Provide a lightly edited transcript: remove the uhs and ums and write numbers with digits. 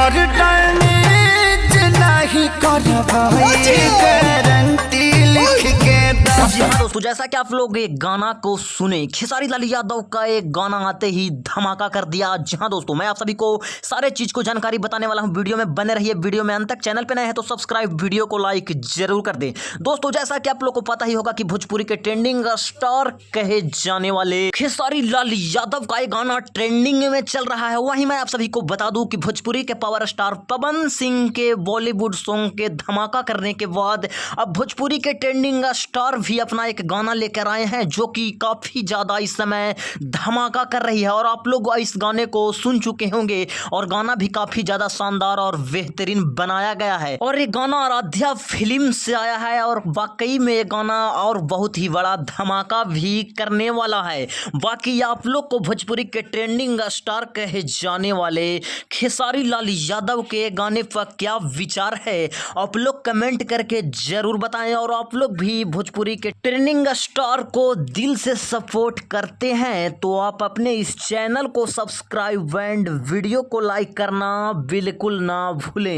और डैमेज नहीं कर भाई, गारंटी लिख के दो। जी हाँ दोस्तों, जैसा कि आप लोग एक गाना को सुने, खेसारी लाल यादव का एक गाना आते ही धमाका कर दिया। जी हाँ दोस्तों, मैं आप सभी को सारे चीज को जानकारी बताने वाला हूं। वीडियो में बने रहिए, वीडियो में अंत तक। चैनल पे नए हैं तो सब्सक्राइब, वीडियो को लाइक जरूर कर दें। दोस्तों जैसा कि आप लोग को पता ही होगा कि भोजपुरी के ट्रेंडिंग स्टार कहे जाने वाले खेसारी लाल यादव का एक गाना ट्रेंडिंग में चल रहा है। वहीं मैं आप सभी को बता दूं कि भोजपुरी के पावर स्टार पवन सिंह के बॉलीवुड सॉन्ग के धमाका करने के बाद अब भोजपुरी के ट्रेंडिंग स्टार भी अपना एक गाना लेकर आए हैं, जो कि काफी ज्यादा इस समय धमाका कर रही है। और आप लोग इस गाने को सुन चुके होंगे और गाना भी काफी ज्यादा शानदार और बेहतरीन बनाया गया है। और ये गाना आराध्या फिल्म से आया है और वाकई में ये गाना और बहुत ही बड़ा धमाका भी करने वाला है। बाकी आप लोग को भोजपुरी के ट्रेंडिंग स्टार कहे जाने वाले खेसारी लाल यादव के गाने पर क्या विचार है, आप लोग कमेंट करके जरूर बताएं। और आप लोग भी भोजपुरी के ट्रेंडिंग स्टार को दिल से सपोर्ट करते हैं तो आप अपने इस चैनल को सब्सक्राइब एंड वीडियो को लाइक करना बिल्कुल ना भूलें।